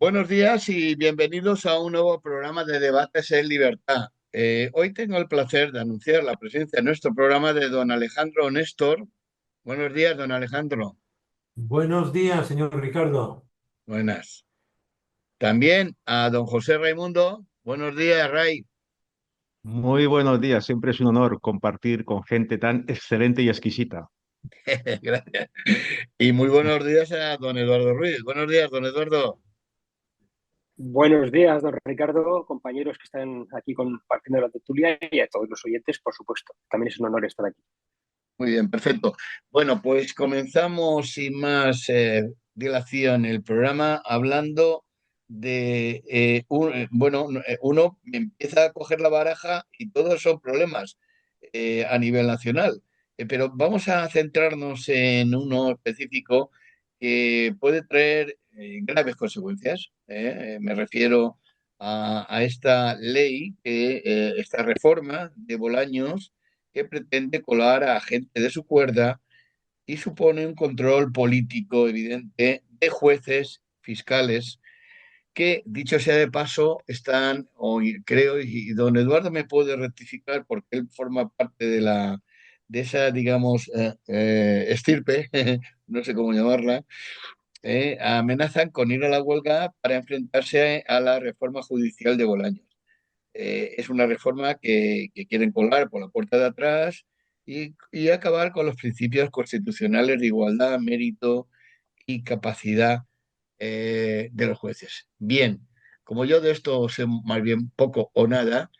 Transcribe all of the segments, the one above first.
Buenos días y bienvenidos a un nuevo programa de Debates en Libertad. Hoy tengo el placer de anunciar la presencia en nuestro programa de don Alejandro Néstor. Buenos días, don Alejandro. Buenos días, señor Ricardo. Buenas. También a don José Raimundo. Buenos días, Ray. Muy buenos días, siempre es un honor compartir con gente tan excelente y exquisita. Gracias. Y muy buenos días a don Eduardo Ruiz. Buenos días, don Eduardo. Buenos días, don Ricardo, compañeros que están aquí compartiendo la tertulia y a todos los oyentes, por supuesto. También es un honor estar aquí. Muy bien, perfecto. Bueno, pues comenzamos sin más dilación el programa hablando de, uno empieza a coger la baraja y todos son problemas a nivel nacional. Pero vamos a centrarnos en uno específico que puede traer graves consecuencias. Me refiero a esta ley, esta reforma de Bolaños que pretende colar a gente de su cuerda y supone un control político evidente de jueces, fiscales, que, dicho sea de paso, están, creo, y don Eduardo me puede rectificar porque él forma parte de esa, digamos, estirpe, no sé cómo llamarla, amenazan con ir a la huelga para enfrentarse a la reforma judicial de Bolaños. Es una reforma que quieren colar por la puerta de atrás y acabar con los principios constitucionales de igualdad, mérito y capacidad de los jueces. Bien, como yo de esto sé más bien poco o nada,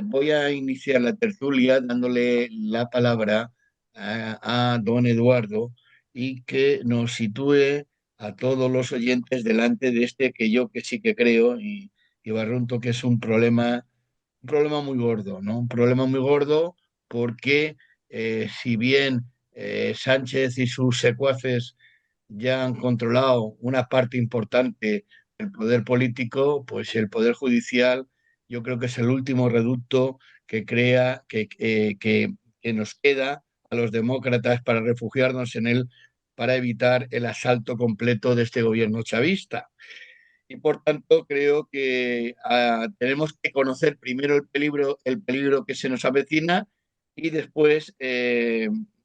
voy a iniciar la tertulia dándole la palabra a don Eduardo y que nos sitúe a todos los oyentes delante de este que yo que sí que creo y barrunto que es un problema muy gordo, ¿no? Un problema muy gordo porque si bien Sánchez y sus secuaces ya han controlado una parte importante del poder político, pues el poder judicial yo creo que es el último reducto que crea que nos queda a los demócratas para refugiarnos en él para evitar el asalto completo de este gobierno chavista. Y por tanto creo que tenemos que conocer primero el peligro que se nos avecina y después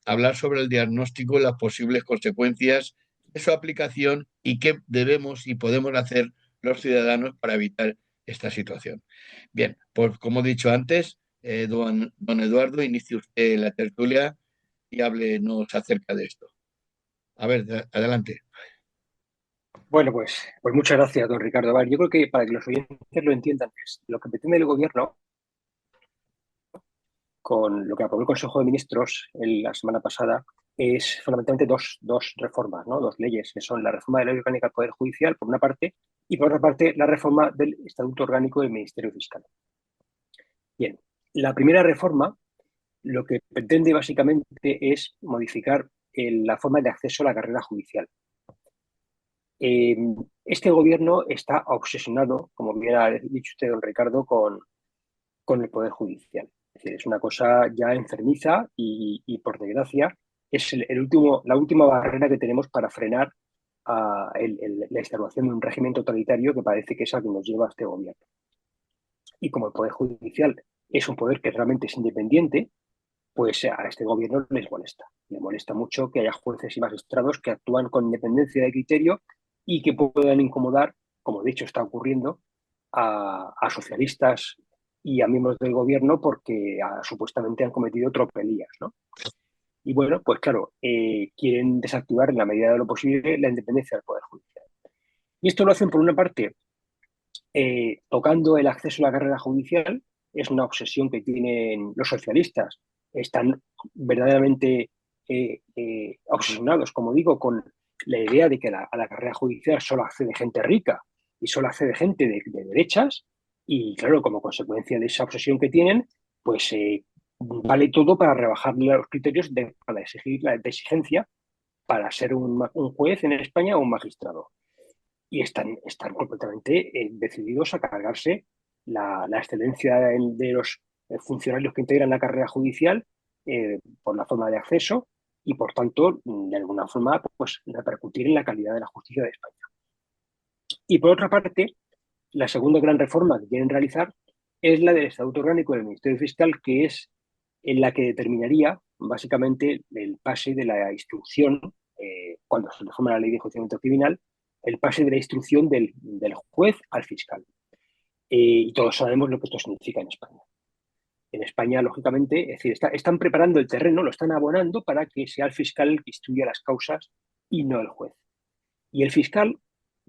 hablar sobre el diagnóstico y las posibles consecuencias de su aplicación y qué debemos y podemos hacer los ciudadanos para evitar esta situación. Bien, pues como he dicho antes, don Eduardo, inicie usted la tertulia y háblenos acerca de esto. A ver, adelante. Bueno, pues muchas gracias, don Ricardo. A ver, yo creo que para que los oyentes lo entiendan, es lo que pretende el gobierno con lo que aprobó el Consejo de Ministros la semana pasada es fundamentalmente dos reformas, ¿no? Dos leyes, que son la reforma de la Ley Orgánica del Poder Judicial, por una parte, y por otra parte, la reforma del Estatuto Orgánico del Ministerio Fiscal. Bien, la primera reforma lo que pretende básicamente es modificar la forma de acceso a la carrera judicial. Eh, este gobierno está obsesionado, como bien ha dicho usted, don Ricardo, con el Poder Judicial. Es decir, es una cosa ya enfermiza y por desgracia, es la última barrera que tenemos para frenar la instauración de un régimen totalitario que parece que es a que nos lleva a este gobierno. Y como el Poder Judicial es un poder que realmente es independiente, pues a este gobierno les molesta. Le molesta mucho que haya jueces y magistrados que actúan con independencia de criterio y que puedan incomodar, como de hecho está ocurriendo, a socialistas y a miembros del gobierno porque supuestamente han cometido tropelías, ¿no? Y bueno, pues claro, quieren desactivar en la medida de lo posible la independencia del Poder Judicial. Y esto lo hacen por una parte tocando el acceso a la carrera judicial, es una obsesión que tienen los socialistas. Están verdaderamente obsesionados, como digo, con la idea de que a la carrera judicial solo accede gente rica y solo accede gente de derechas. Y claro, como consecuencia de esa obsesión que tienen, pues vale todo para rebajar los criterios para exigir la exigencia para ser un juez en España o un magistrado y están completamente decididos a cargarse la excelencia de los funcionarios que integran la carrera judicial por la forma de acceso y, por tanto, de alguna forma, pues repercutir en la calidad de la justicia de España. Y por otra parte, la segunda gran reforma que quieren realizar es la del Estatuto Orgánico del Ministerio Fiscal, que es en la que determinaría básicamente el pase de la instrucción, cuando se reforma la ley de enjuiciamiento criminal, el pase de la instrucción del juez al fiscal. Y todos sabemos lo que esto significa en España. En España, lógicamente, es decir, están preparando el terreno, lo están abonando para que sea el fiscal el que instruya las causas y no el juez. Y el fiscal,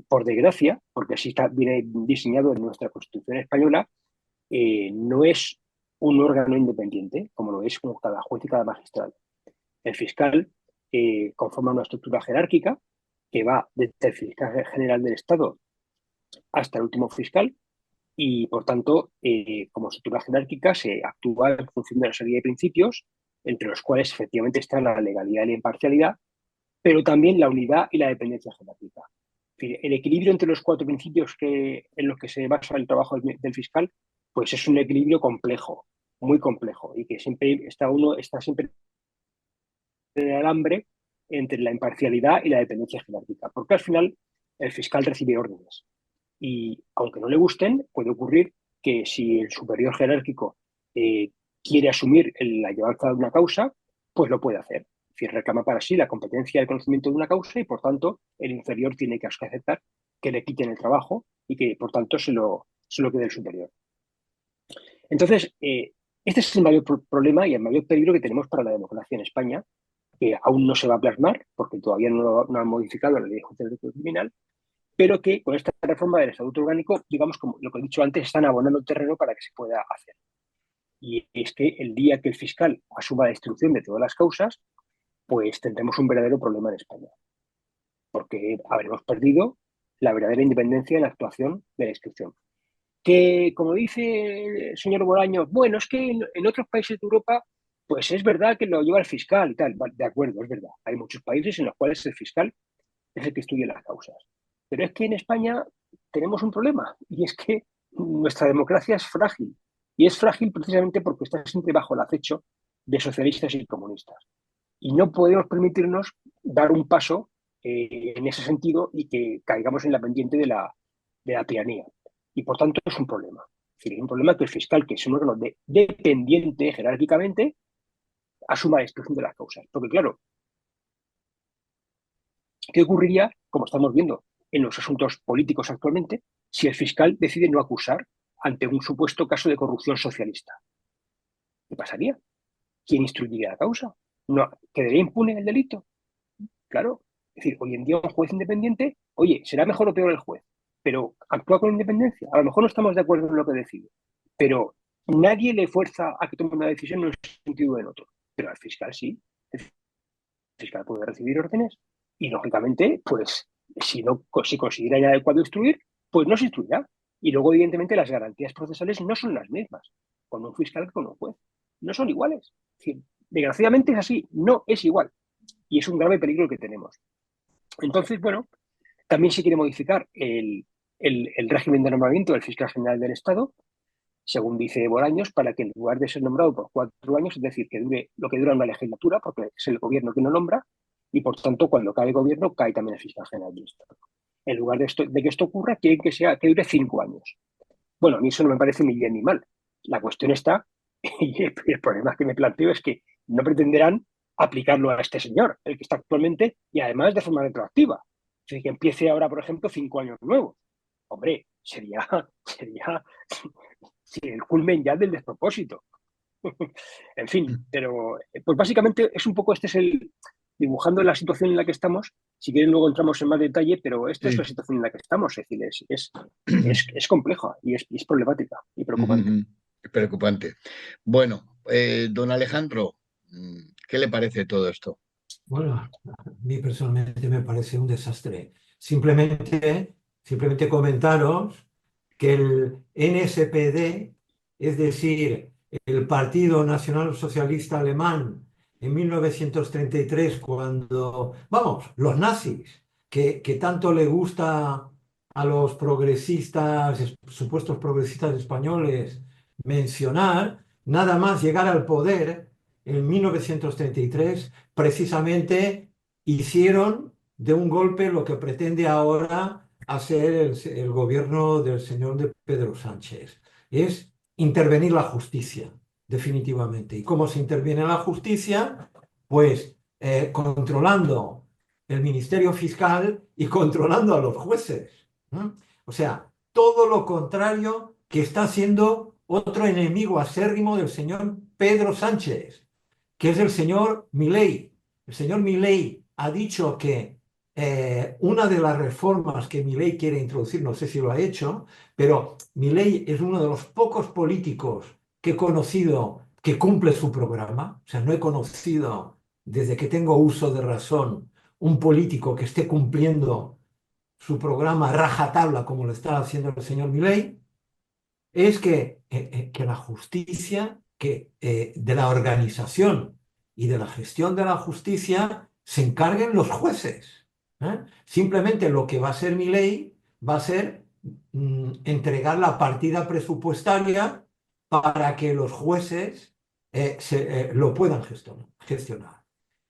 por desgracia, porque así viene diseñado en nuestra Constitución española, no es un órgano independiente, como lo es como cada juez y cada magistrado. El fiscal conforma una estructura jerárquica que va desde el fiscal general del Estado hasta el último fiscal y, por tanto, como estructura jerárquica se actúa en función de una serie de principios, entre los cuales efectivamente está la legalidad y la imparcialidad, pero también la unidad y la dependencia jerárquica. El equilibrio entre los cuatro principios en los que se basa el trabajo del fiscal, pues es un equilibrio complejo, muy complejo, y que siempre está siempre en el alambre entre la imparcialidad y la dependencia jerárquica, porque al final el fiscal recibe órdenes. Y aunque no le gusten, puede ocurrir que si el superior jerárquico quiere asumir la llevanza de una causa, pues lo puede hacer. Es decir, reclama para sí la competencia y el conocimiento de una causa y, por tanto, el inferior tiene que aceptar que le quiten el trabajo y que, por tanto, se lo quede el superior. Entonces, este es el mayor problema y el mayor peligro que tenemos para la democracia en España, que aún no se va a plasmar porque todavía no han modificado la ley de enjuiciamiento criminal, pero que con esta reforma del Estatuto Orgánico, digamos, como lo que he dicho antes, están abonando el terreno para que se pueda hacer. Y es que el día que el fiscal asuma la instrucción de todas las causas, pues tendremos un verdadero problema en España, porque habremos perdido la verdadera independencia en la actuación de la instrucción. Que, como dice el señor Bolaños, bueno, es que en otros países de Europa, pues es verdad que lo lleva el fiscal y tal. De acuerdo, es verdad. Hay muchos países en los cuales el fiscal es el que estudia las causas. Pero es que en España tenemos un problema y es que nuestra democracia es frágil. Y es frágil precisamente porque está siempre bajo el acecho de socialistas y comunistas. Y no podemos permitirnos dar un paso en ese sentido y que caigamos en la pendiente de la tiranía. Y por tanto es un problema. Es un problema que el fiscal, que es un órgano dependiente jerárquicamente, asuma la instrucción de las causas. Porque claro, ¿qué ocurriría, como estamos viendo en los asuntos políticos actualmente, si el fiscal decide no acusar ante un supuesto caso de corrupción socialista? ¿Qué pasaría? ¿Quién instruiría la causa? ¿No quedaría impune el delito? Claro. Es decir, hoy en día un juez independiente, oye, será mejor o peor el juez, pero actúa con independencia. A lo mejor no estamos de acuerdo en lo que decide, pero nadie le fuerza a que tome una decisión en un sentido o en otro. Pero al fiscal sí. El fiscal puede recibir órdenes y, lógicamente, pues si considera inadecuado instruir, pues no se instruirá. Y luego, evidentemente, las garantías procesales no son las mismas con un fiscal que con un juez. No son iguales. Es decir, desgraciadamente es así, no es igual. Y es un grave peligro que tenemos. Entonces, bueno, también se quiere modificar el régimen de nombramiento del fiscal general del Estado, según dice Bolaños, para que en lugar de ser nombrado por 4 años, es decir, que dure lo que dura una legislatura, porque es el gobierno quien lo nombra, y por tanto, cuando cae el gobierno, cae también el fiscal general del Estado. En lugar de que esto ocurra, quieren que dure 5 años. Bueno, a mí eso no me parece ni bien ni mal. La cuestión está, y el problema que me planteo es que no pretenderán aplicarlo a este señor, el que está actualmente, y además de forma retroactiva. Es decir, que empiece ahora, por ejemplo, 5 años nuevos. Hombre, sería el culmen ya del despropósito. En fin, pero pues básicamente es un poco, dibujando la situación en la que estamos. Si quieren luego entramos en más detalle, pero esta es la situación en la que estamos. Es decir, es compleja y es problemática y preocupante. Preocupante. Bueno, don Alejandro, ¿qué le parece todo esto? Bueno, a mí personalmente me parece un desastre. Simplemente comentaros que el NSPD, es decir, el Partido Nacional Socialista Alemán, en 1933, los nazis, que tanto le gusta a los progresistas, supuestos progresistas españoles, mencionar, nada más llegar al poder en 1933, precisamente hicieron de un golpe lo que pretende ahora a ser el gobierno del señor de Pedro Sánchez. Es intervenir la justicia, definitivamente. ¿Y cómo se interviene la justicia? Pues controlando el Ministerio Fiscal y controlando a los jueces. ¿No? O sea, todo lo contrario que está siendo otro enemigo acérrimo del señor Pedro Sánchez, que es el señor Milei. El señor Milei ha dicho que una de las reformas que Milei quiere introducir, no sé si lo ha hecho, pero Milei es uno de los pocos políticos que he conocido que cumple su programa. O sea, no he conocido, desde que tengo uso de razón, un político que esté cumpliendo su programa rajatabla como lo está haciendo el señor Milei. Es que la justicia, que de la organización y de la gestión de la justicia se encarguen los jueces. ¿Eh? Simplemente lo que va a ser mi ley va a ser entregar la partida presupuestaria para que los jueces lo puedan gestionar.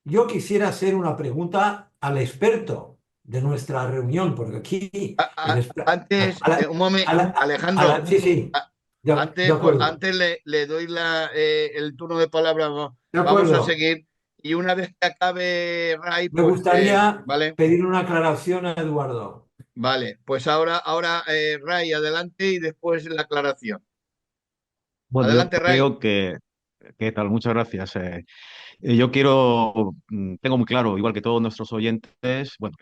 Yo quisiera hacer una pregunta al experto de nuestra reunión, porque aquí el Antes, un momento, Alejandro, sí, sí, de antes, pues, acuerdo, antes le doy el turno de palabra, de vamos a acuerdo. seguir y una vez que acabe Ray, Me pues, gustaría vale, pedir una aclaración a Eduardo. vale, pues ahora Ray, adelante y después la aclaración. Bueno, yo Adelante, Ray. creo que, ¿qué tal? Muchas gracias. Yo quiero, tengo muy claro, igual que todos nuestros oyentes, bueno,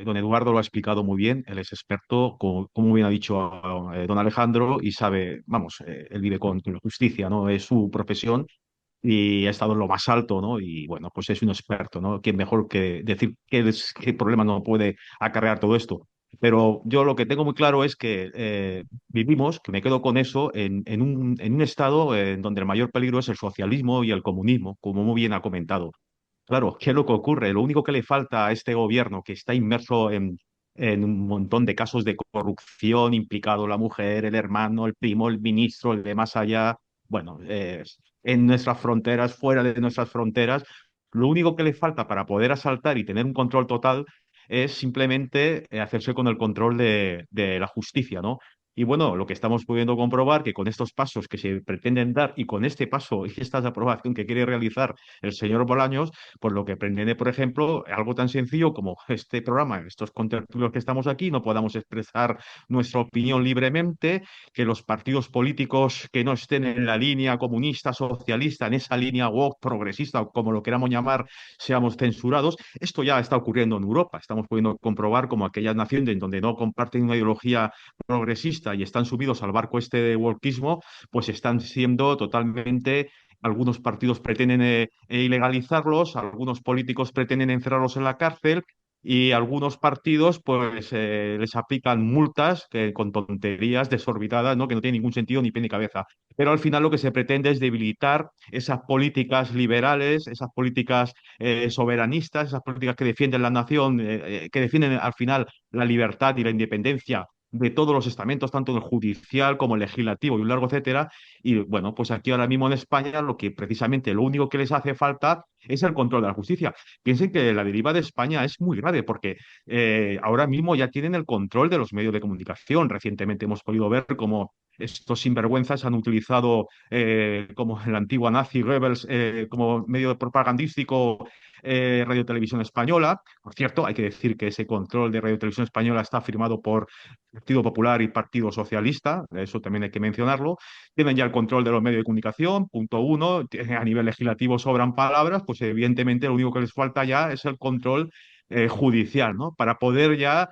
don Eduardo lo ha explicado muy bien, él es experto, como bien ha dicho don Alejandro, y sabe, vamos, él vive con la justicia, ¿no? Es su profesión y ha estado en lo más alto, ¿no? Y bueno, pues es un experto, ¿no? ¿Quién mejor que decir qué problema no puede acarrear todo esto? Pero yo lo que tengo muy claro es que vivimos, que me quedo con eso, en un estado en donde el mayor peligro es el socialismo y el comunismo, como muy bien ha comentado. Claro, ¿qué es lo que ocurre? Lo único que le falta a este gobierno que está inmerso en un montón de casos de corrupción, implicado la mujer, el hermano, el primo, el ministro, el de más allá, bueno, en nuestras fronteras, fuera de nuestras fronteras, lo único que le falta para poder asaltar y tener un control total es simplemente hacerse con el control de la justicia, ¿no? Y bueno, lo que estamos pudiendo comprobar que con estos pasos que se pretenden dar y con este paso y esta aprobación que quiere realizar el señor Bolaños, pues lo que pretende, por ejemplo, algo tan sencillo como este programa, estos contertulios que estamos aquí, no podamos expresar nuestra opinión libremente, que los partidos políticos que no estén en la línea comunista, socialista, en esa línea woke, progresista, o como lo queramos llamar, seamos censurados. Esto ya está ocurriendo en Europa. Estamos pudiendo comprobar como aquellas naciones en donde no comparten una ideología progresista y están subidos al barco este de wokeismo, pues están siendo totalmente algunos partidos pretenden ilegalizarlos, algunos políticos pretenden encerrarlos en la cárcel y algunos partidos pues les aplican multas con tonterías desorbitadas, ¿no? Que no tienen ningún sentido ni pie ni cabeza. Pero al final lo que se pretende es debilitar esas políticas liberales, esas políticas soberanistas, esas políticas que defienden la nación, que defienden al final la libertad y la independencia de todos los estamentos, tanto el judicial como el legislativo y un largo etcétera. Y bueno, pues aquí ahora mismo en España lo que precisamente lo único que les hace falta es el control de la justicia. Piensen que la deriva de España es muy grave porque ahora mismo ya tienen el control de los medios de comunicación. Recientemente hemos podido ver cómo estos sinvergüenzas han utilizado como en la antigua nazi Rebels como medio propagandístico Radio Televisión Española. Por cierto, hay que decir que ese control de Radio Televisión Española está firmado por Partido Popular y Partido Socialista, eso también hay que mencionarlo. Tienen ya el control de los medios de comunicación, punto uno. A nivel legislativo sobran palabras, pues evidentemente lo único que les falta ya es el control judicial, ¿no? Para poder ya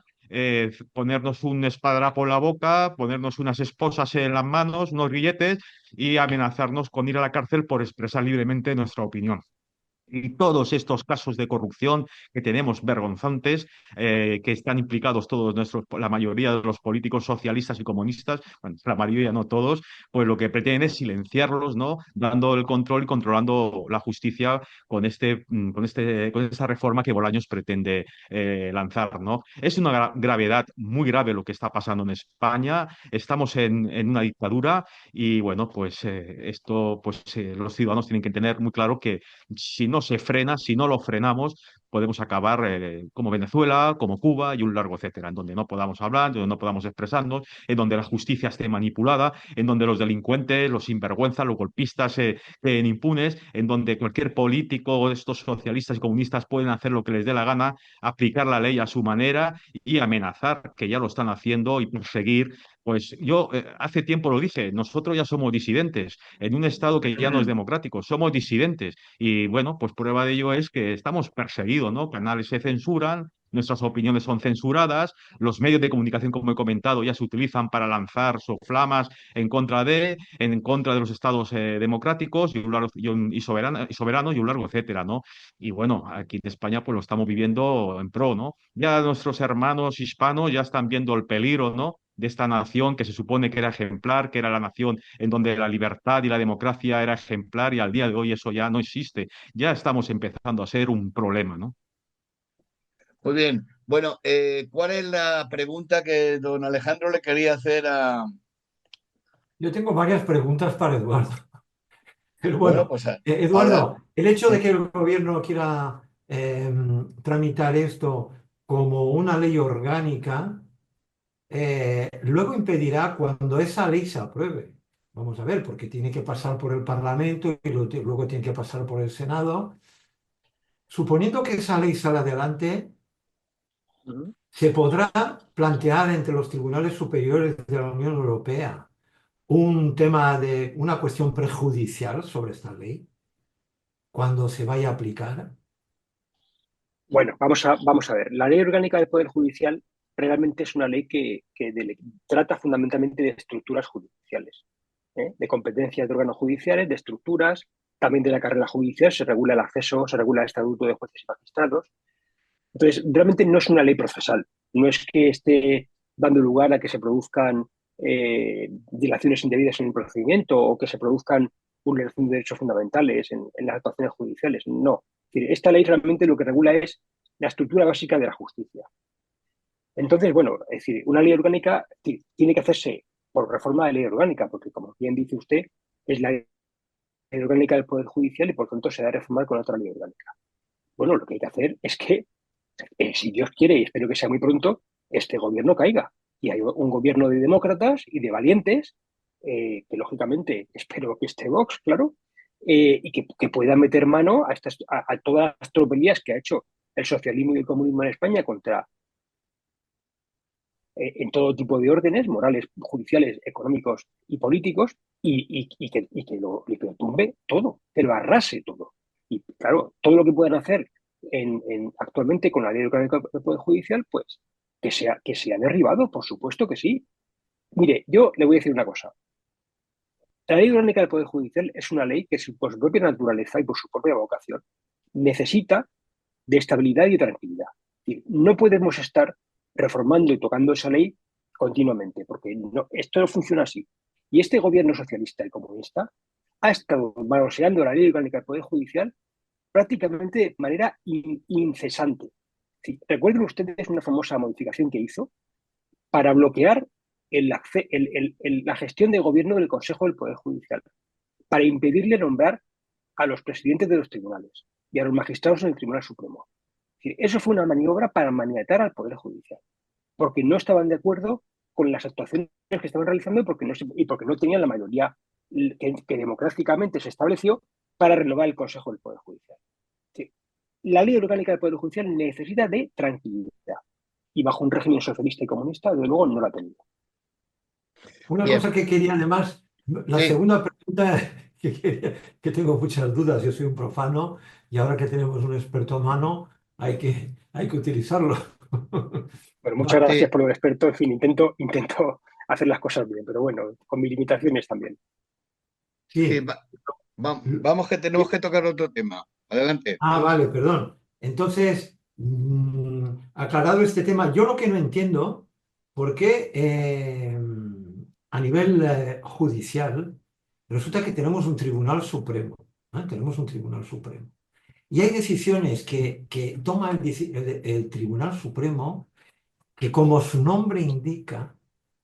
ponernos un espadadrapo en la boca, ponernos unas esposas en las manos, unos grilletes y amenazarnos con ir a la cárcel por expresar libremente nuestra opinión. Y todos estos casos de corrupción que tenemos vergonzantes, que están implicados todos la mayoría de los políticos socialistas y comunistas, bueno, la mayoría no todos, pues lo que pretenden es silenciarlos, ¿no? Dando el control y controlando la justicia con esta reforma que Bolaños pretende lanzar, ¿no? Es una gravedad muy grave lo que está pasando en España. Estamos en una dictadura y bueno, pues esto, pues los ciudadanos tienen que tener muy claro que si no se frena, si no lo frenamos, podemos acabar como Venezuela, como Cuba y un largo etcétera, en donde no podamos hablar, donde no podamos expresarnos, en donde la justicia esté manipulada, en donde los delincuentes, los sinvergüenzas, los golpistas queden impunes, en donde cualquier político de estos socialistas y comunistas pueden hacer lo que les dé la gana, aplicar la ley a su manera y amenazar, que ya lo están haciendo, y perseguir. Pues yo hace tiempo lo dije, nosotros ya somos disidentes en un Estado que ya no es democrático, somos disidentes. Y bueno, pues prueba de ello es que estamos perseguidos, ¿no? Canales se censuran, nuestras opiniones son censuradas, los medios de comunicación, como he comentado, ya se utilizan para lanzar soflamas en contra de los estados democráticos y soberanos y un largo etcétera, ¿no? Y bueno, aquí en España pues lo estamos viviendo en pro, ¿no? Ya nuestros hermanos hispanos ya están viendo el peligro, ¿no? De esta nación que se supone que era ejemplar, que era la nación en donde la libertad y la democracia era ejemplar, y al día de hoy eso ya no existe. Ya estamos empezando a ser un problema, ¿no? Muy bien. Bueno, ¿cuál es la pregunta que don Alejandro le quería hacer a... Yo tengo varias preguntas para Eduardo. Pero Bueno, bueno, pues Eduardo, el hecho de sí. que el gobierno quiera tramitar esto como una ley orgánica, luego impedirá cuando esa ley se apruebe. Vamos a ver, porque tiene que pasar por el Parlamento y luego tiene que pasar por el Senado. Suponiendo que esa ley sale adelante, Ujú. se podrá plantear entre los tribunales superiores de la Unión Europea un tema de una cuestión prejudicial sobre esta ley cuando se vaya a aplicar. Bueno, vamos a ver. La Ley Orgánica del Poder Judicial realmente es una ley que trata fundamentalmente de estructuras judiciales, ¿eh? De competencias de órganos judiciales, de estructuras, también de la carrera judicial, se regula el acceso, se regula el estatuto de jueces y magistrados. Entonces, realmente no es una ley procesal, no es que esté dando lugar a que se produzcan dilaciones indebidas en el procedimiento o que se produzcan vulneración de derechos fundamentales en las actuaciones judiciales, no. Es decir, esta ley realmente lo que regula es la estructura básica de la justicia. Entonces, bueno, es decir, una ley orgánica tiene que hacerse por reforma de ley orgánica, porque como bien dice usted, es la ley orgánica del Poder Judicial y por tanto se debe reformar con otra ley orgánica. Bueno, lo que hay que hacer es que si Dios quiere, y espero que sea muy pronto, este gobierno caiga. Y hay un gobierno de demócratas y de valientes, que lógicamente espero que esté Vox, claro, y que pueda meter mano a todas las tropelías que ha hecho el socialismo y el comunismo en España contra, en todo tipo de órdenes, morales, judiciales, económicos y políticos, y que lo tumbe todo, que lo arrase todo. Y claro, todo lo que puedan hacer actualmente con la ley orgánica del Poder Judicial, pues que sea derribado, por supuesto que sí. Mire, yo le voy a decir una cosa. La ley orgánica del Poder Judicial es una ley que, por su propia naturaleza y por su propia vocación, necesita de estabilidad y de tranquilidad. Es decir, no podemos estar reformando y tocando esa ley continuamente, porque no, esto no funciona así. Y este gobierno socialista y comunista ha estado manoseando la ley orgánica del Poder Judicial prácticamente de manera incesante. Sí, recuerden ustedes una famosa modificación que hizo para bloquear la gestión de gobierno del Consejo del Poder Judicial, para impedirle nombrar a los presidentes de los tribunales y a los magistrados en el Tribunal Supremo. Eso fue una maniobra para maniatar al Poder Judicial, porque no estaban de acuerdo con las actuaciones que estaban realizando y porque no tenían la mayoría que democráticamente se estableció para renovar el Consejo del Poder Judicial. Sí. La ley orgánica del Poder Judicial necesita de tranquilidad y bajo un régimen socialista y comunista, de luego, no la ha tenido. Una Bien, cosa que quería además, la sí. segunda pregunta que tengo muchas dudas, yo soy un profano y ahora que tenemos un experto en mano hay que utilizarlo. Bueno, muchas Va, Sí, gracias por el experto. En fin, intento hacer las cosas bien, pero bueno, con mis limitaciones también. sí, sí. vamos que tenemos que tocar otro tema. Adelante. Ah, vale, perdón. Entonces, aclarado este tema, yo lo que no entiendo, ¿por qué a nivel judicial resulta que tenemos un Tribunal Supremo? ¿Eh? Tenemos un Tribunal Supremo. Y hay decisiones que toma el Tribunal Supremo que, como su nombre indica,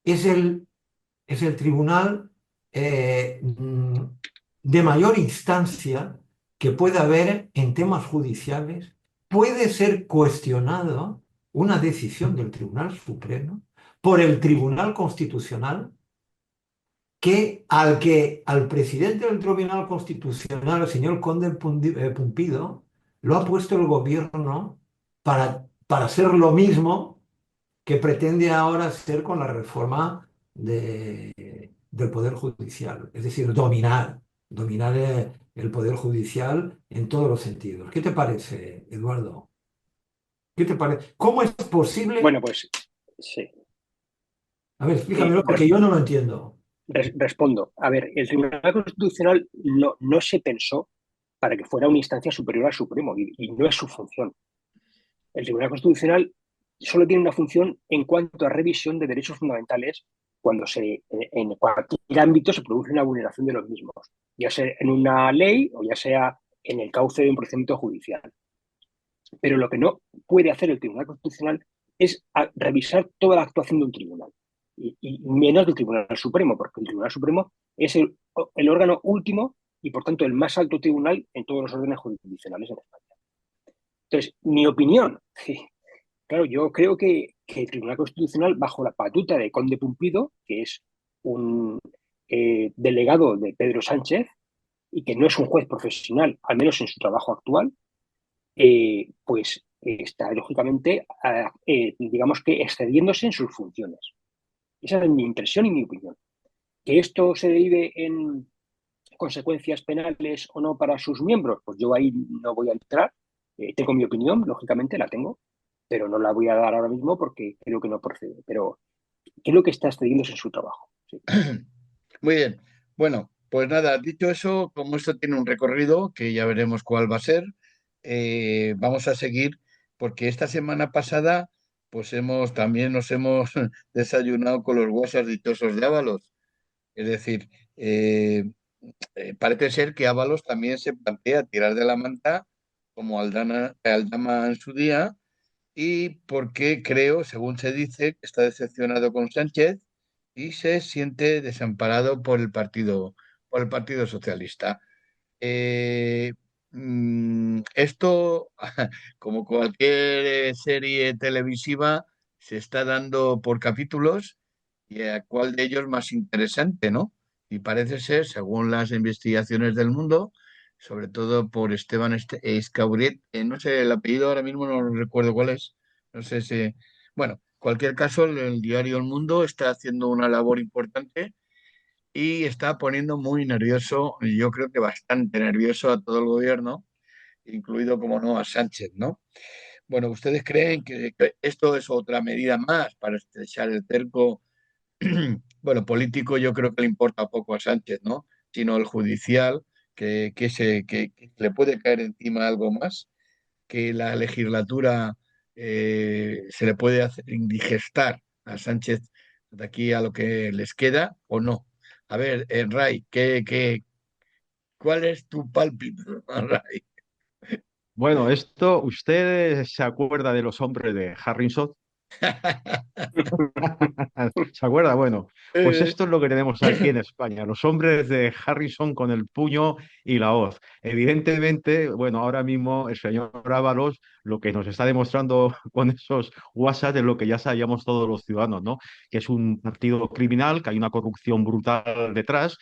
es es el tribunal de mayor instancia que pueda haber en temas judiciales puede ser cuestionado una decisión del Tribunal Supremo por el Tribunal Constitucional al presidente del Tribunal Constitucional, el señor Conde Pumpido, lo ha puesto el gobierno para hacer lo mismo que pretende ahora hacer con la reforma del Poder Judicial, es decir, dominar el Poder Judicial en todos los sentidos. ¿Qué te parece, Eduardo? ¿Qué te parece? ¿Cómo es posible? Bueno, pues sí. A ver, explícamelo porque yo no lo entiendo. Respondo. A ver, el Tribunal Constitucional no se pensó para que fuera una instancia superior al Supremo y no es su función. El Tribunal Constitucional solo tiene una función en cuanto a revisión de derechos fundamentales cuando en cualquier ámbito se produce una vulneración de los mismos, ya sea en una ley o ya sea en el cauce de un procedimiento judicial. Pero lo que no puede hacer el Tribunal Constitucional es revisar toda la actuación de un tribunal, y menos del Tribunal Supremo, porque el Tribunal Supremo es el órgano último y, por tanto, el más alto tribunal en todos los órdenes jurisdiccionales en España. Entonces, mi opinión, claro, yo creo que el Tribunal Constitucional, bajo la batuta de Conde Pumpido, que es un delegado de Pedro Sánchez y que no es un juez profesional, al menos en su trabajo actual, pues está lógicamente, digamos que excediéndose en sus funciones. Esa es mi impresión y mi opinión. Que esto se derive en consecuencias penales o no para sus miembros, pues yo ahí no voy a entrar. Tengo mi opinión, lógicamente la tengo, pero no la voy a dar ahora mismo porque creo que no procede. Pero creo que está excediéndose en su trabajo. Sí. Muy bien. Bueno, pues nada, dicho eso, como esto tiene un recorrido, que ya veremos cuál va a ser, vamos a seguir, porque esta semana pasada, pues también nos hemos desayunado con los guasas dichosos de Ábalos. Es decir, parece ser que Ábalos también se plantea tirar de la manta, como Aldama en su día, y porque creo, según se dice, que está decepcionado con Sánchez y se siente desamparado por el Partido Socialista. Eh, Esto, como cualquier serie televisiva, se está dando por capítulos y a cuál de ellos más interesante, ¿no? Y parece ser, según las investigaciones del mundo, sobre todo por Esteban Escauriet, no sé el apellido ahora mismo, no recuerdo cuál es, no sé si... Bueno, cualquier caso, el diario El Mundo está haciendo una labor importante y está poniendo muy nervioso, y yo creo que bastante nervioso a todo el gobierno, incluido, como no, a Sánchez, ¿no? Bueno, ¿ustedes creen que esto es otra medida más para estrechar el cerco? Bueno, político yo creo que le importa poco a Sánchez, ¿no? Sino el judicial, que le puede caer encima algo más, que la legislatura se le puede hacer indigestar a Sánchez de aquí a lo que les queda o no. A ver, Ray, ¿cuál es tu pálpito, Ray? Bueno, esto, ¿usted se acuerda de los hombres de Harrison? ¿Se acuerda? Bueno, pues Eh, esto es lo que tenemos aquí en España, los hombres de Harrison con el puño y la hoz. Evidentemente, bueno, ahora mismo el señor Ábalos lo que nos está demostrando con esos WhatsApp es lo que ya sabíamos todos los ciudadanos, ¿no? Que es un partido criminal, que hay una corrupción brutal detrás,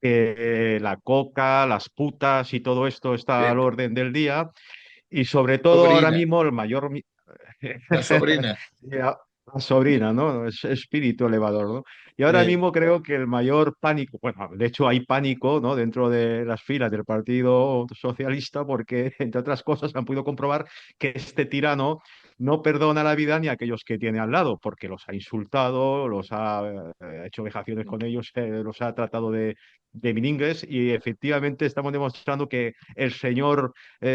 que la coca, las putas y todo esto está eh, al orden del día. Y sobre todo ahora Sobrina, mismo el mayor... la sobrina. Ya, la sobrina, ¿no? Es espíritu elevador, ¿no? Y ahora Eh, mismo creo que el mayor pánico, bueno, de hecho hay pánico, ¿no? Dentro de las filas del Partido Socialista porque, entre otras cosas, han podido comprobar que este tirano no perdona la vida ni a aquellos que tiene al lado, porque los ha insultado, los ha hecho vejaciones con ellos, los ha tratado de miningles y efectivamente estamos demostrando que el señor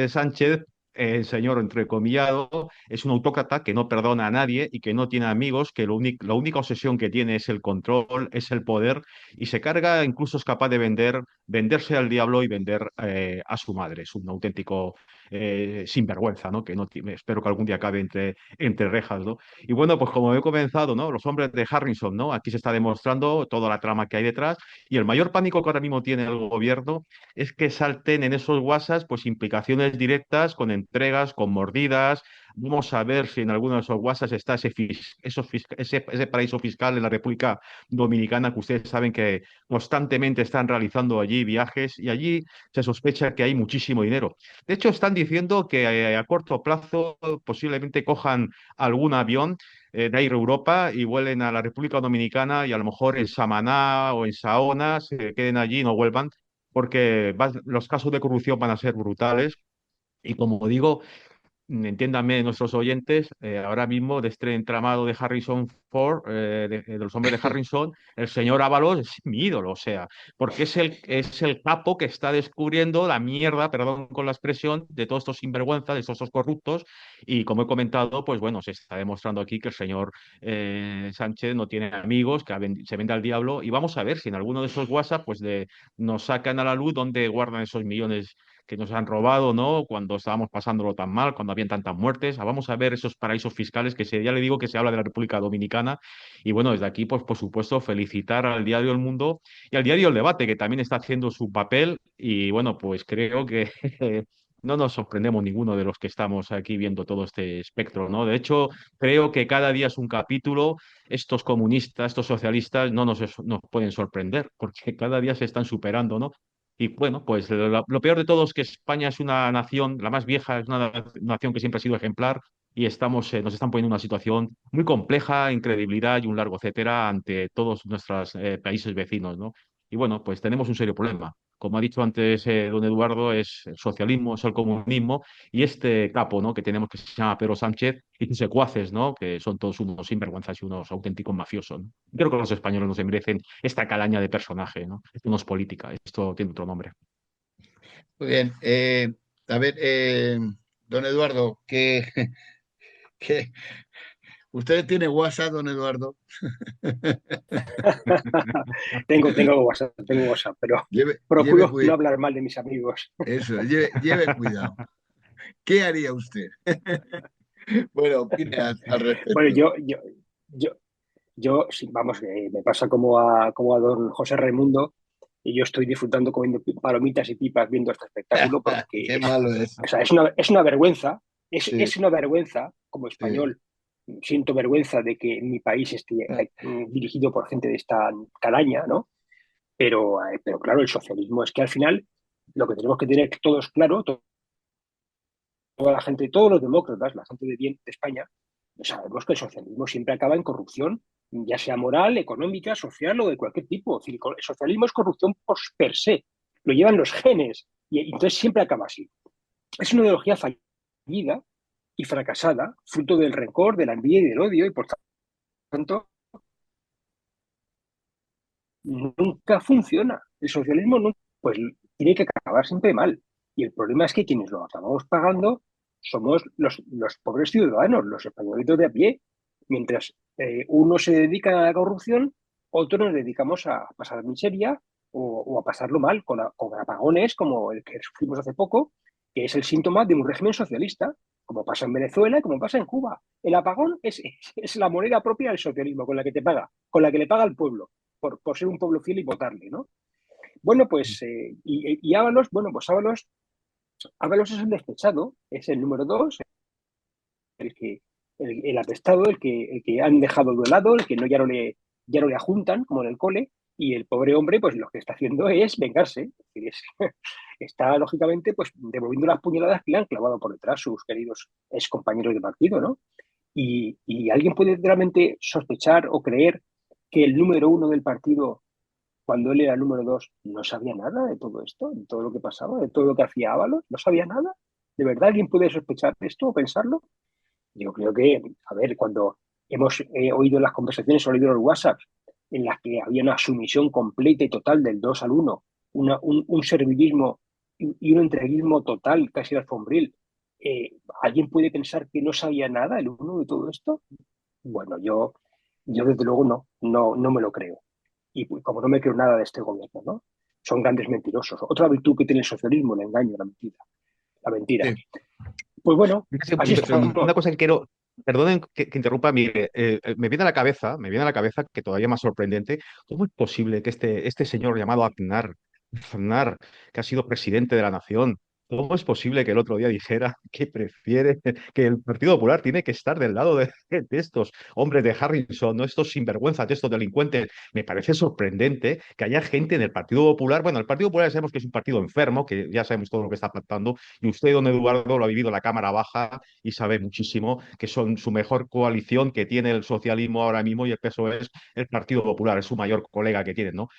Sánchez, el señor entrecomillado, es un autócrata que no perdona a nadie y que no tiene amigos, que la única obsesión que tiene es el control, es el poder y se carga, incluso es capaz de venderse al diablo y vender a su madre. Es un auténtico sinvergüenza, ¿no? Que no espero que algún día acabe entre rejas, ¿no? Y bueno, pues como he comenzado, ¿no? Los hombres de Harrison, ¿no? Aquí se está demostrando toda la trama que hay detrás y el mayor pánico que ahora mismo tiene el gobierno es que salten en esos WhatsApp pues implicaciones directas con entregas, con mordidas. Vamos a ver si en alguno de esos WhatsApp está ese paraíso fiscal en la República Dominicana, que ustedes saben que constantemente están realizando allí viajes y allí se sospecha que hay muchísimo dinero. De hecho, están diciendo que a corto plazo posiblemente cojan algún avión de Air Europa y vuelen a la República Dominicana y a lo mejor en Samaná o en Saona se queden allí y no vuelvan, porque los casos de corrupción van a ser brutales. Y como digo, entiéndanme nuestros oyentes, ahora mismo de este entramado de Harrison Ford, de los hombres de Harrison, el señor Ábalos es mi ídolo, o sea, porque es el capo que está descubriendo la mierda, perdón con la expresión, de todos estos sinvergüenzas, de todos estos corruptos, y como he comentado, pues bueno, se está demostrando aquí que el señor Sánchez no tiene amigos, que se vende al diablo, y vamos a ver si en alguno de esos WhatsApp pues nos sacan a la luz dónde guardan esos millones que nos han robado, ¿no? Cuando estábamos pasándolo tan mal, cuando habían tantas muertes. Vamos a ver esos paraísos fiscales ya le digo que se habla de la República Dominicana. Y bueno, desde aquí, pues por supuesto, felicitar al diario El Mundo y al diario El Debate, que también está haciendo su papel. Y bueno, pues creo que no nos sorprendemos ninguno de los que estamos aquí viendo todo este espectro, ¿no? De hecho, creo que cada día es un capítulo. Estos comunistas, estos socialistas no nos pueden sorprender, porque cada día se están superando, ¿no? Y bueno, pues lo peor de todo es que España es una nación, la más vieja, es una nación que siempre ha sido ejemplar y nos están poniendo en una situación muy compleja, incredibilidad y un largo etcétera ante todos nuestros países vecinos, ¿no? Y bueno, pues tenemos un serio problema. Como ha dicho antes don Eduardo, es el socialismo, es el comunismo y este capo, ¿no? Que tenemos que se llama Pedro Sánchez y sus secuaces, ¿no? Que son todos unos sinvergüenzas y unos auténticos mafiosos, ¿no? Creo que los españoles no se merecen esta calaña de personaje, ¿no? Esto no es política, esto tiene otro nombre. Muy bien. A ver, don Eduardo, que usted tiene WhatsApp, don Eduardo. Tengo WhatsApp, pero Lleve procuro no cuidado. hablar mal de mis amigos. Eso, lleve cuidado. ¿Qué haría usted? Bueno, opine al Bueno, respecto. yo, sí, vamos, me pasa como a don José Raimundo, y yo estoy disfrutando comiendo palomitas y pipas viendo este espectáculo porque Qué malo es. o sea, es una vergüenza, Sí, es una vergüenza como sí. español. Siento vergüenza de que mi país esté dirigido por gente de esta calaña, ¿no? Pero claro, el socialismo es que al final lo que tenemos que tener todos claro, toda la gente, todos los demócratas, la gente de bien de España, sabemos que el socialismo siempre acaba en corrupción, ya sea moral, económica, social o de cualquier tipo. Es decir, el socialismo es corrupción per se, lo llevan los genes y entonces siempre acaba así. Es una ideología fallida y fracasada, fruto del rencor, de la envidia y del odio, y por tanto nunca funciona. El socialismo no, pues tiene que acabar siempre mal. Y el problema es que quienes lo acabamos pagando somos los pobres ciudadanos, los españolitos de a pie. Mientras uno se dedica a la corrupción, otros nos dedicamos a pasar miseria o a pasarlo mal con apagones como el que sufrimos hace poco, que es el síntoma de un régimen socialista, como pasa en Venezuela y como pasa en Cuba. El apagón es la moneda propia del socialismo con la que te paga, con la que le paga el pueblo por ser un pueblo fiel y votarle, ¿no? Bueno, pues, y Ábalos, bueno, pues Ábalos es el despechado, es el número dos, el apestado, el que han dejado de lado, el que no, ya no le ajuntan, como en el cole, y el pobre hombre, pues lo que está haciendo es vengarse. Es decir, está, lógicamente, pues devolviendo las puñaladas que le han clavado por detrás sus queridos ex compañeros de partido, ¿no? Y alguien puede realmente sospechar o creer que el número uno del partido cuando él era el número dos, no sabía nada de todo esto, de todo lo que pasaba, de todo lo que hacía Ábalos, no sabía nada. ¿De verdad alguien puede sospechar esto o pensarlo? Yo creo que, a ver, cuando hemos oído las conversaciones o leído los WhatsApp en las que había una sumisión completa y total del 2 al 1, un servilismo y un entreguismo total, casi alfombril, ¿alguien puede pensar que no sabía nada el uno de todo esto? Bueno, yo desde luego no me lo creo. Y como no me creo nada de este gobierno, ¿no? Son grandes mentirosos. Otra virtud que tiene el socialismo, el engaño, la mentira. la mentira. Sí. Pues bueno, así Una estamos. cosa que quiero, perdonen que interrumpa, mire, me viene a la cabeza que todavía más sorprendente, ¿cómo es posible que este señor llamado Aznar, que ha sido presidente de la nación, cómo es posible que el otro día dijera que prefiere, que el Partido Popular tiene que estar del lado de estos hombres de Harrison, no estos sinvergüenzas, de estos delincuentes? Me parece sorprendente que haya gente en el Partido Popular, bueno, el Partido Popular ya sabemos que es un partido enfermo, que ya sabemos todo lo que está pactando, y usted, don Eduardo, lo ha vivido en la Cámara Baja y sabe muchísimo que son su mejor coalición que tiene el socialismo ahora mismo, y el PSOE es el Partido Popular, es su mayor colega que tienen, ¿no?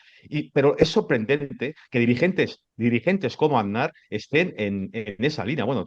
Pero es sorprendente que dirigentes como Aznar estén en esa línea. Bueno,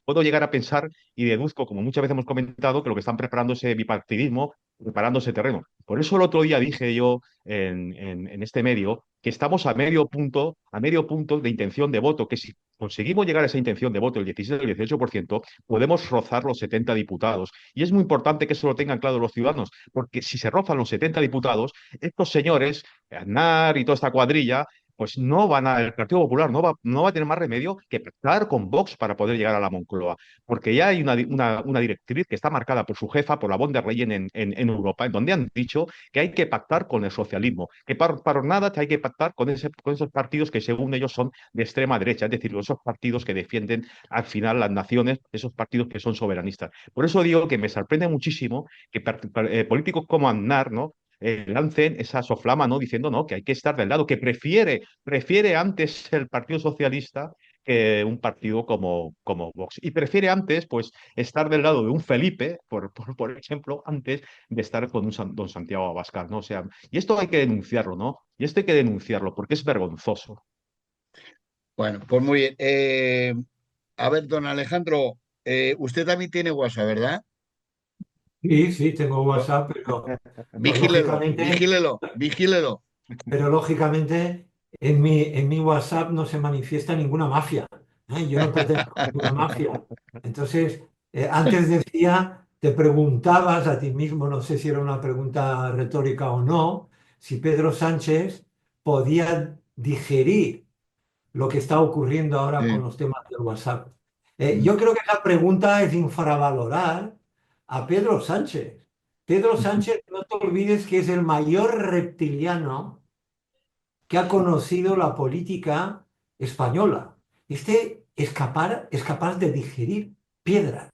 puedo llegar a pensar y deduzco, como muchas veces hemos comentado, que lo que están preparando es bipartidismo, preparando ese terreno. Por eso el otro día dije yo en este medio que estamos a medio punto de intención de voto, que si conseguimos llegar a esa intención de voto, el 17 o el 18%, podemos rozar los 70 diputados. Y es muy importante que eso lo tengan claro los ciudadanos, porque si se rozan los 70 diputados, estos señores, Aznar y toda esta cuadrilla, pues el Partido Popular no va a tener más remedio que pactar con Vox para poder llegar a la Moncloa, porque ya hay una directriz que está marcada por su jefa, por la von der Leyen en Europa, en donde han dicho que hay que pactar con el socialismo, que para nada que hay que pactar con esos partidos que según ellos son de extrema derecha, es decir, esos partidos que defienden al final las naciones, esos partidos que son soberanistas. Por eso digo que me sorprende muchísimo que políticos como Aznar, ¿no? Lancen esa soflama, ¿no? Diciendo, ¿no? Que hay que estar del lado, que prefiere antes el Partido Socialista que un partido como Vox. Y prefiere antes, pues, estar del lado de un Felipe, por ejemplo, antes de estar con don Santiago Abascal, ¿no? O sea, y esto hay que denunciarlo, ¿no? Y esto hay que denunciarlo porque es vergonzoso. Bueno, pues muy bien. A ver, don Alejandro, usted también tiene WhatsApp, ¿verdad? Sí, sí, tengo Pues, WhatsApp, pero vigílelo, lógicamente, vigílelo, vigílelo. en mi WhatsApp no se manifiesta ninguna mafia. ¿Eh? Yo no pertenezco a ninguna mafia. Entonces, antes decía, te preguntabas a ti mismo, no sé si era una pregunta retórica o no, si Pedro Sánchez podía digerir lo que está ocurriendo ahora con Sí. los temas del WhatsApp. Yo creo que la pregunta es infravalorar a Pedro Sánchez. Pedro Sánchez, no te olvides que es el mayor reptiliano que ha conocido la política española. Es capaz de digerir piedras,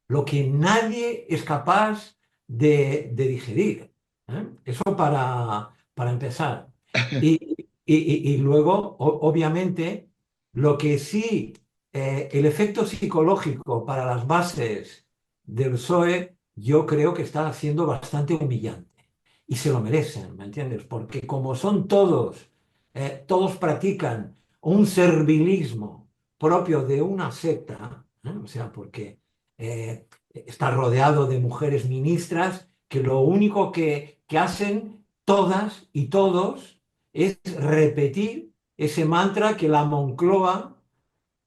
lo que nadie es capaz de digerir. Eso para empezar. Y luego, obviamente, lo que sí, el efecto psicológico para las bases del PSOE, yo creo que está siendo bastante humillante. Y se lo merecen, ¿me entiendes? Porque como son todos practican un servilismo propio de una secta, o sea, porque está rodeado de mujeres ministras que lo único que hacen todas y todos es repetir ese mantra que la Moncloa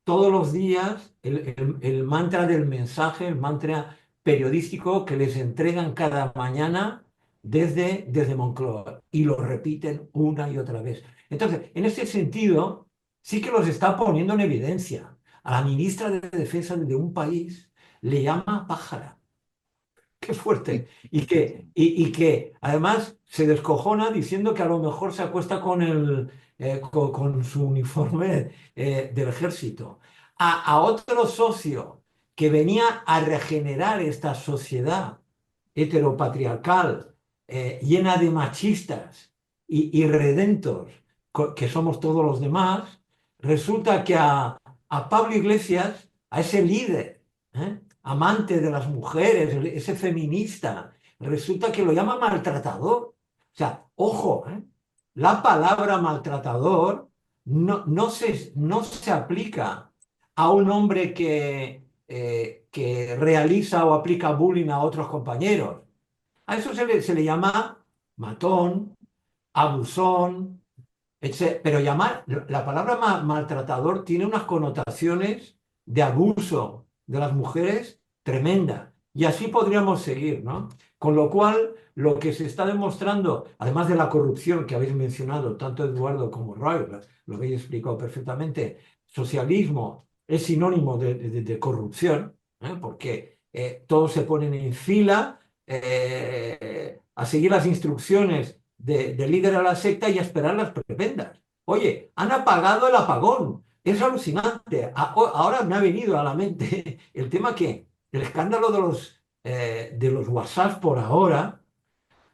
todos los días, el mantra del mensaje, el mantra periodístico que les entregan cada mañana desde Moncloa y lo repiten una y otra vez. Entonces, en ese sentido, sí que los está poniendo en evidencia. A la ministra de Defensa de un país le llama pájara. Qué fuerte. Y que además se descojona diciendo que a lo mejor se acuesta con su uniforme del ejército. A otro socio que venía a regenerar esta sociedad heteropatriarcal, llena de machistas y redentos, que somos todos los demás, resulta que a Pablo Iglesias, a ese líder, amante de las mujeres, ese feminista, resulta que lo llama maltratador. O sea, ojo, la palabra maltratador no se aplica a un hombre que realiza o aplica bullying a otros compañeros. A eso se le llama matón, abusón, etc. Pero la palabra maltratador tiene unas connotaciones de abuso de las mujeres tremenda. Y así podríamos seguir, ¿no? Con lo cual, lo que se está demostrando, además de la corrupción que habéis mencionado, tanto Eduardo como Roy, lo habéis explicado perfectamente, socialismo es sinónimo de corrupción, porque todos se ponen en fila a seguir las instrucciones del líder de la secta y a esperar las prebendas. Oye, han apagado el apagón. Es alucinante. Ahora me ha venido a la mente el tema que el escándalo de los WhatsApp por ahora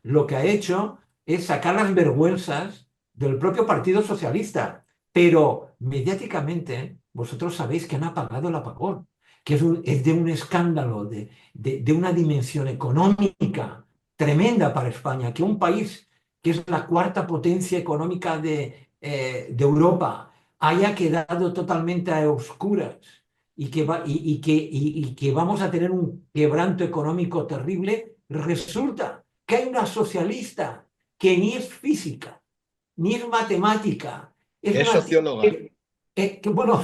lo que ha hecho es sacar las vergüenzas del propio Partido Socialista. Pero mediáticamente, vosotros sabéis que han apagado el apagón, que es de un escándalo, de una dimensión económica tremenda para España, que un país que es la cuarta potencia económica de Europa haya quedado totalmente a oscuras y que vamos a tener un quebranto económico terrible, resulta que hay una socialista que ni es física, ni es matemática, es Es una tía socióloga. bueno,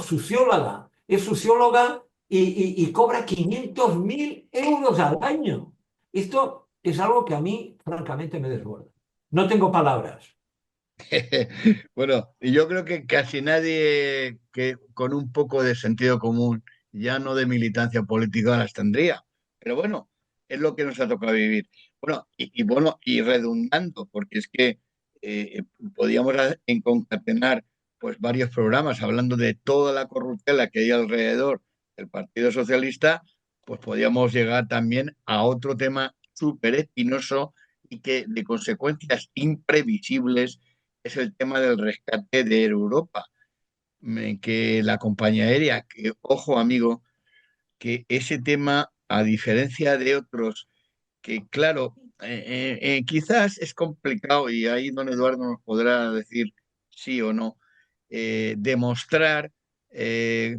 es socióloga y cobra 500.000 euros al año. Esto es algo que a mí, francamente, me desborda. No tengo palabras. Bueno, y yo creo que casi nadie que con un poco de sentido común, ya no de militancia política, las tendría. Pero bueno, es lo que nos ha tocado vivir. Bueno, y bueno, y redundando, porque es que podíamos concatenar pues varios programas hablando de toda la corruptela que hay alrededor del Partido Socialista, pues podíamos llegar también a otro tema súper espinoso y que de consecuencias imprevisibles es el tema del rescate de Europa, que la compañía aérea, que ojo amigo, que ese tema, a diferencia de otros, que claro, quizás es complicado y ahí don Eduardo nos podrá decir sí o no, demostrar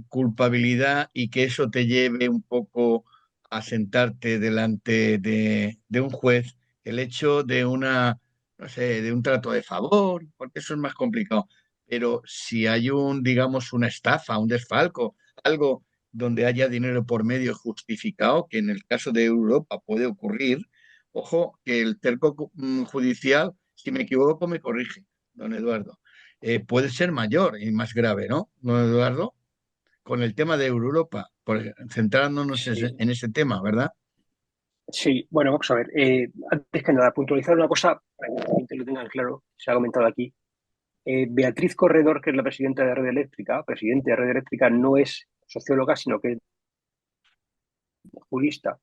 culpabilidad y que eso te lleve un poco a sentarte delante de un juez, el hecho de una, no sé, de un trato de favor, porque eso es más complicado. Pero si hay digamos, una estafa, un desfalco, algo donde haya dinero por medio justificado, que en el caso de Europa puede ocurrir, ojo, que el cerco judicial, si me equivoco, me corrige, don Eduardo, puede ser mayor y más grave, ¿no, don Eduardo? Con el tema de Europa, centrándonos Sí, en ese tema, ¿verdad? sí, bueno, vamos a ver. Antes que nada, puntualizar una cosa para que la gente lo tenga claro, se ha comentado aquí. Beatriz Corredor, que es la presidenta de Red Eléctrica, presidente de Red Eléctrica, no es socióloga, sino que es jurista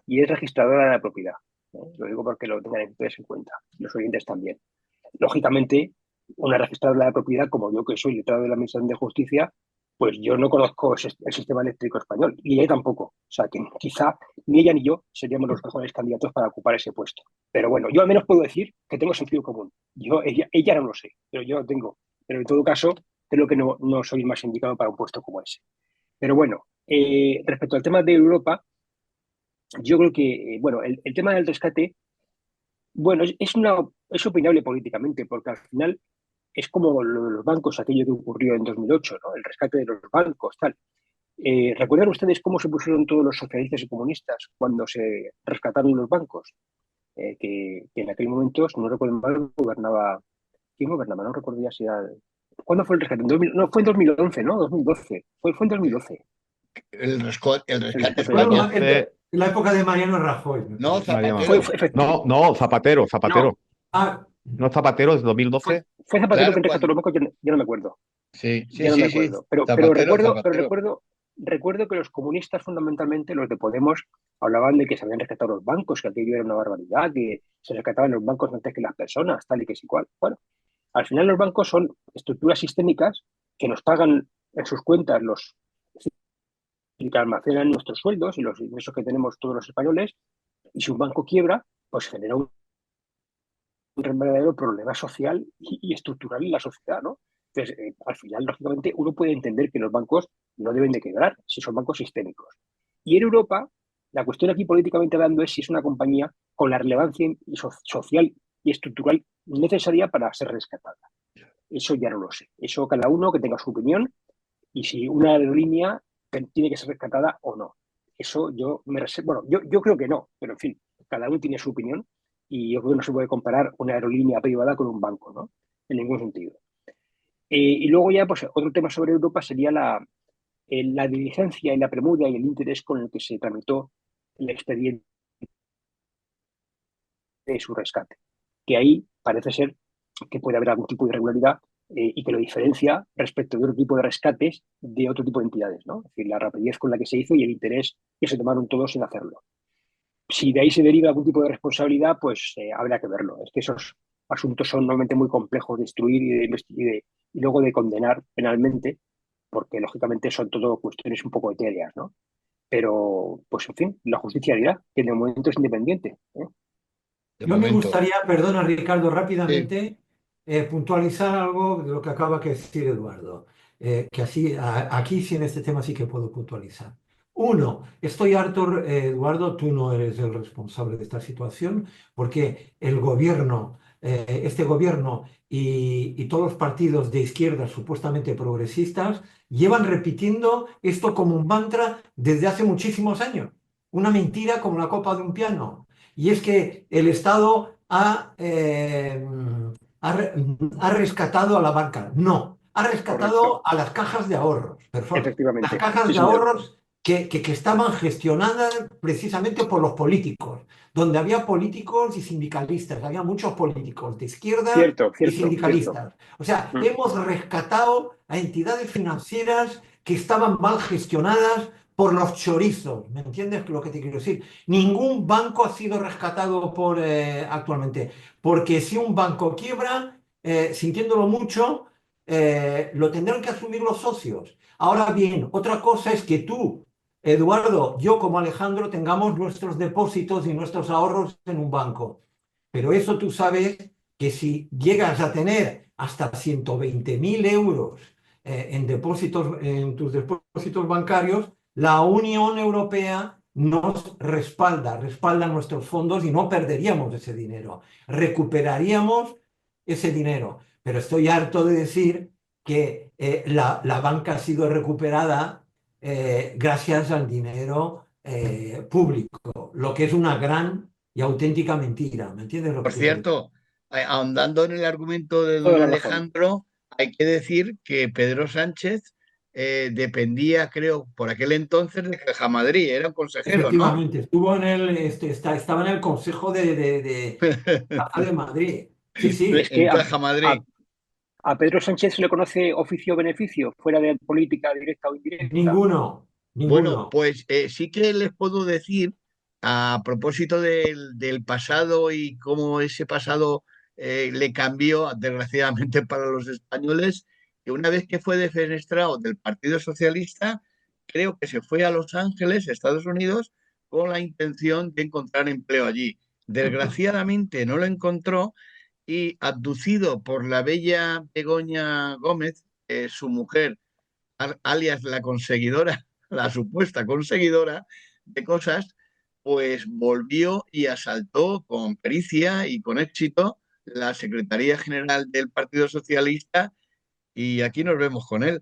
y es registradora de la propiedad. ¿No? Lo digo porque lo tengan ustedes en cuenta, los oyentes también. Lógicamente, una registradora de la propiedad, como yo que soy letrado de la Administración de Justicia, pues yo no conozco el sistema eléctrico español, y ella tampoco. O sea, que quizá ni ella ni yo seríamos los mejores candidatos para ocupar ese puesto. Pero bueno, yo al menos puedo decir que tengo sentido común. Ella no lo sé, pero yo lo tengo. Pero en todo caso, creo que no soy más indicado para un puesto como ese. Pero bueno, respecto al tema de Europa, yo creo que, bueno, el tema del rescate, bueno, es opinable políticamente, porque al final es como lo de los bancos, aquello que ocurrió en 2008, ¿no? El rescate de los bancos, tal. ¿Recuerdan ustedes cómo se pusieron todos los socialistas y comunistas cuando se rescataron los bancos? Que en aquel momento, si no recuerdo mal, gobernaba. ¿Quién gobernaba? No recuerdo ya si era. ¿Cuándo fue el rescate? No, fue en 2011, ¿no? 2012. Fue en 2012 El el rescate rescate es de los Bueno, España. bancos. en la época de Mariano Rajoy, me No, parece. Mariano. Fue, Zapatero. fue efectivo. No, no, Zapatero, No, Zapatero. Ah, No, Zapatero es 2012. fue Zapatero Claro, quien rescató los bancos, ya no me acuerdo. sí, sí, Ya no me sí, sí, acuerdo. Pero Zapatero, recuerdo, Zapatero. recuerdo que los comunistas, fundamentalmente, los de Podemos, hablaban de que se habían rescatado los bancos, que aquello era una barbaridad, que se rescataban los bancos antes que las personas, tal y que es igual. Bueno, al final los bancos son estructuras sistémicas que nos pagan en sus cuentas y que almacenan nuestros sueldos y los ingresos que tenemos todos los españoles. Y si un banco quiebra, pues genera un verdadero problema social y estructural en la sociedad, ¿no? Entonces, al final, lógicamente, uno puede entender que los bancos no deben de quebrar si son bancos sistémicos. Y en Europa, la cuestión aquí políticamente hablando es si es una compañía con la relevancia social y estructural necesaria para ser rescatada. Eso ya no lo sé. Eso cada uno que tenga su opinión y si una aerolínea tiene que ser rescatada o no. Eso yo me reservo. Bueno, yo creo que no, pero en fin, cada uno tiene su opinión y yo creo que no se puede comparar una aerolínea privada con un banco, ¿no? En ningún sentido. Y luego ya, pues otro tema sobre Europa sería la diligencia y la premura y el interés con el que se tramitó el expediente de su rescate. Que ahí parece ser que puede haber algún tipo de irregularidad y que lo diferencia respecto de otro tipo de rescates de otro tipo de entidades, ¿no? Es decir, la rapidez con la que se hizo y el interés que se tomaron todos en hacerlo. Si de ahí se deriva algún tipo de responsabilidad, pues habrá que verlo. Es que esos asuntos son normalmente muy complejos de instruir y luego de condenar penalmente, porque lógicamente son todo cuestiones un poco etéreas, ¿no? Pero, pues en fin, la justicia dirá que de momento es independiente, ¿eh? de Yo me momento. gustaría, perdona Ricardo, Sí, rápidamente puntualizar algo de lo que acaba de decir Eduardo, que así, aquí sí en este tema sí que puedo puntualizar. Uno, estoy harto, Eduardo, tú no eres el responsable de esta situación, porque el gobierno, este gobierno y todos los partidos de izquierda supuestamente progresistas llevan repitiendo esto como un mantra desde hace muchísimos años. Una mentira como la copa de un piano. Y es que el Estado ha rescatado a la banca. No, ha Correcto. rescatado a las cajas de ahorros. Las Efectivamente. cajas Sí, de señor. ahorros que estaban gestionadas precisamente por los políticos, donde había políticos y sindicalistas, había muchos políticos de izquierda Cierto, y cierto, cierto. sindicalistas. O sea, Mm. hemos rescatado a entidades financieras que estaban mal gestionadas por los chorizos. ¿Me entiendes lo que te quiero decir? Ningún banco ha sido rescatado actualmente, porque si un banco quiebra, sintiéndolo mucho, lo tendrán que asumir los socios. Ahora bien, otra cosa es que tú, Eduardo, yo como Alejandro tengamos nuestros depósitos y nuestros ahorros en un banco. Pero eso tú sabes que si llegas a tener hasta 120.000 euros en depósitos, en tus depósitos bancarios, la Unión Europea nos respalda nuestros fondos y no perderíamos ese dinero, recuperaríamos ese dinero. Pero estoy harto de decir que la banca ha sido recuperada gracias al dinero público, lo que es una gran y auténtica mentira. ¿Me entiendes lo que por te quiero decir? cierto, ahondando en el argumento de Toda don la razón. Alejandro, hay que decir que Pedro Sánchez dependía, creo, por aquel entonces de Caja Madrid, era un consejero, ¿no? Efectivamente, estuvo estaba en el Consejo de Caja de Madrid. Sí, Es sí, que En Caja Madrid. a, a Pedro Sánchez se le conoce oficio-beneficio, fuera de política directa o indirecta. ninguno, Bueno, ninguno. pues sí que les puedo decir, a propósito del pasado y cómo ese pasado le cambió, desgraciadamente para los españoles, que una vez que fue defenestrado del Partido Socialista, creo que se fue a Los Ángeles, Estados Unidos, con la intención de encontrar empleo allí. Desgraciadamente no lo encontró y, abducido por la bella Begoña Gómez, su mujer, alias la conseguidora, la supuesta conseguidora de cosas, pues volvió y asaltó con pericia y con éxito la Secretaría General del Partido Socialista y aquí nos vemos con él.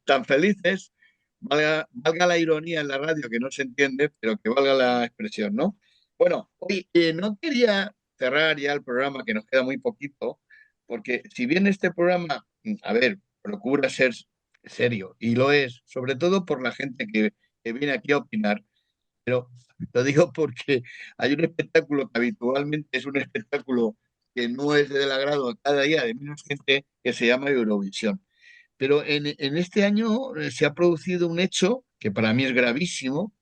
Tan felices, valga la ironía en la radio que no se entiende, pero que valga la expresión, ¿no? Bueno, hoy no quería cerrar ya el programa, que nos queda muy poquito, porque si bien este programa, a ver, procura ser serio, y lo es, sobre todo por la gente que viene aquí a opinar, pero lo digo porque hay un espectáculo que habitualmente es un espectáculo que no es del agrado cada día de menos gente, que se llama Eurovisión. Pero en este año se ha producido un hecho que para mí es gravísimo,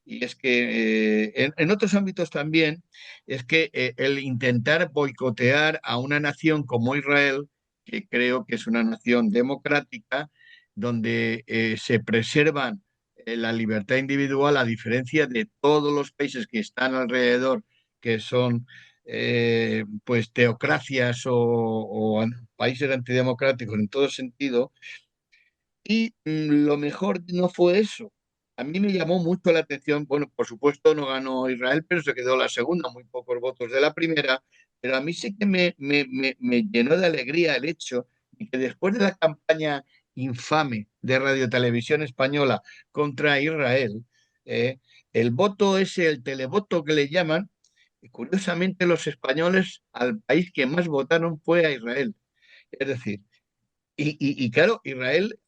y es que en otros ámbitos también, es que el intentar boicotear a una nación como Israel, que creo que es una nación democrática, donde se preservan la libertad individual, a diferencia de todos los países que están alrededor, que son pues teocracias o países antidemocráticos en todo sentido, y lo mejor no fue eso. A mí me llamó mucho la atención, bueno, por supuesto no ganó Israel, pero se quedó la segunda, muy pocos votos de la primera, pero a mí sí que me llenó de alegría el hecho de que después de la campaña infame de Radio Televisión Española contra Israel, eh, el voto ese, el televoto que le llaman, curiosamente los españoles al país que más votaron fue a Israel. Es decir, y claro, Israel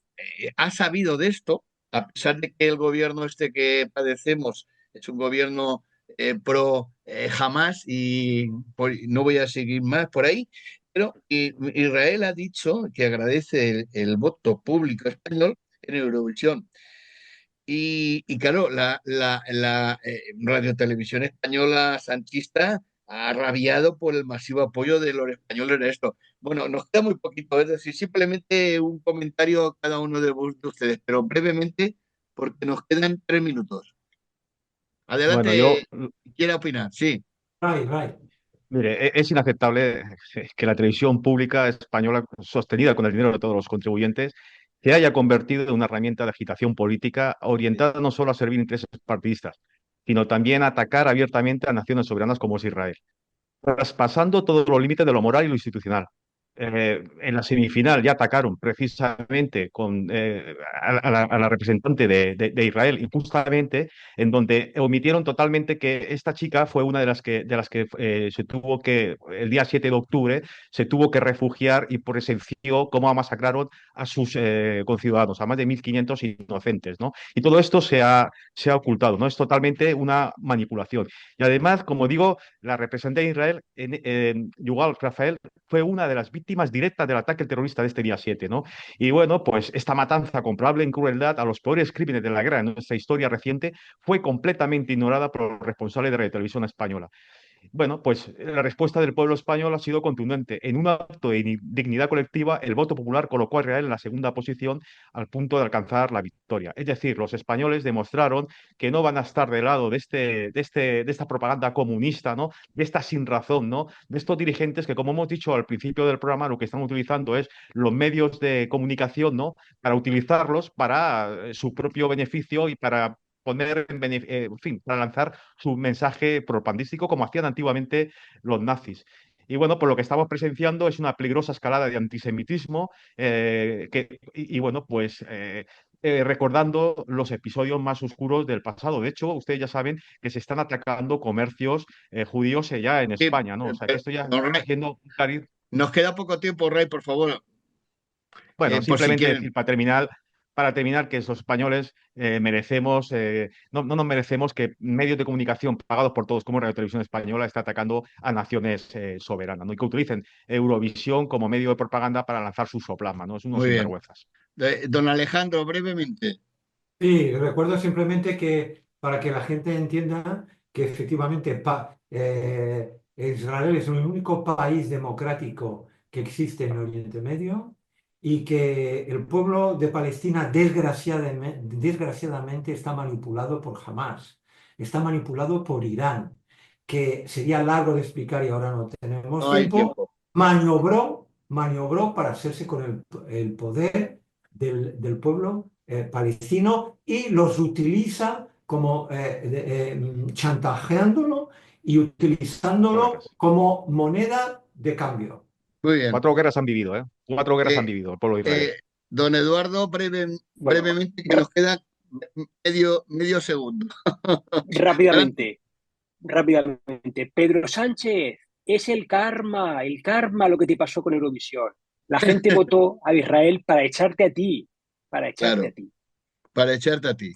ha sabido de esto, a pesar de que el gobierno este que padecemos es un gobierno pro Hamas y no voy a seguir más por ahí, pero Israel ha dicho que agradece el voto público español en Eurovisión. Y claro, la radiotelevisión española sanchista ha rabiado por el masivo apoyo de los españoles en esto. Bueno, nos queda muy poquito, es decir, simplemente un comentario a cada uno de ustedes, pero brevemente, porque nos quedan 3 minutos. Bueno, Adelante, quiera opinar, sí. Right, right. mire, es inaceptable que la televisión pública española, sostenida con el dinero de todos los contribuyentes, se haya convertido en una herramienta de agitación política orientada no solo a servir intereses partidistas, sino también a atacar abiertamente a naciones soberanas como es Israel, traspasando todos los límites de lo moral y lo institucional. En la semifinal ya atacaron precisamente a la representante de Israel, injustamente, en donde omitieron totalmente que esta chica fue una de las que se tuvo que, el día 7 de octubre, se tuvo que refugiar y presenció cómo masacraron a sus conciudadanos, a más de 1.500 inocentes, ¿no? Y todo esto se ha ocultado, ¿no? Es totalmente una manipulación. Y además, como digo, la representante de Israel, Yuval Rafael, fue una de las víctimas directas del ataque terrorista de este día 7, ¿no? Y bueno, pues esta matanza comparable en crueldad a los peores crímenes de la guerra en nuestra historia reciente fue completamente ignorada por los responsables de la televisión española. Bueno, pues la respuesta del pueblo español ha sido contundente. En un acto de dignidad colectiva, el voto popular colocó a Israel en la segunda posición al punto de alcanzar la victoria. Es decir, los españoles demostraron que no van a estar del lado de esta propaganda comunista, ¿no? De esta sinrazón, ¿no? De estos dirigentes que, como hemos dicho al principio del programa, lo que están utilizando es los medios de comunicación, ¿no? Para utilizarlos para su propio beneficio y para poner en fin, para lanzar su mensaje propagandístico como hacían antiguamente los nazis. Y bueno, pues lo que estamos presenciando es una peligrosa escalada de antisemitismo bueno, pues recordando los episodios más oscuros del pasado. De hecho, ustedes ya saben que se están atacando comercios judíos ya en Sí, España, ¿no? O sea, que esto ya don está Ray, haciendo un cariz. nos queda poco tiempo, Ray, por favor, Bueno, por si simplemente quieren. decir para terminar que los españoles merecemos, no nos merecemos que medios de comunicación pagados por todos como Radio Televisión Española esté atacando a naciones soberanas, ¿no? Y que utilicen Eurovisión como medio de propaganda para lanzar su soplasma, ¿no? Es unos Muy bien. sinvergüenzas. Don Alejandro, brevemente. Sí, recuerdo simplemente que para que la gente entienda que efectivamente Israel es el único país democrático que existe en Oriente Medio y que el pueblo de Palestina desgraciadamente está manipulado por Hamas, está manipulado por Irán, que sería largo de explicar y ahora no tenemos No hay tiempo, tiempo. maniobró para hacerse con el poder del pueblo palestino y los utiliza como chantajeándolo y Cuatro utilizándolo guerras. como moneda de cambio. Muy bien. 4 guerras han vivido, ¿eh? 4 guerras han Eh, vivido el pueblo de Israel. eh, don Eduardo, Bueno, brevemente, que nos queda medio segundo. Adelante. rápidamente, rápidamente. Pedro Sánchez, es el karma lo que te pasó con Eurovisión. La gente votó a Israel para echarte a ti, para echarte a Claro, ti. para echarte a ti.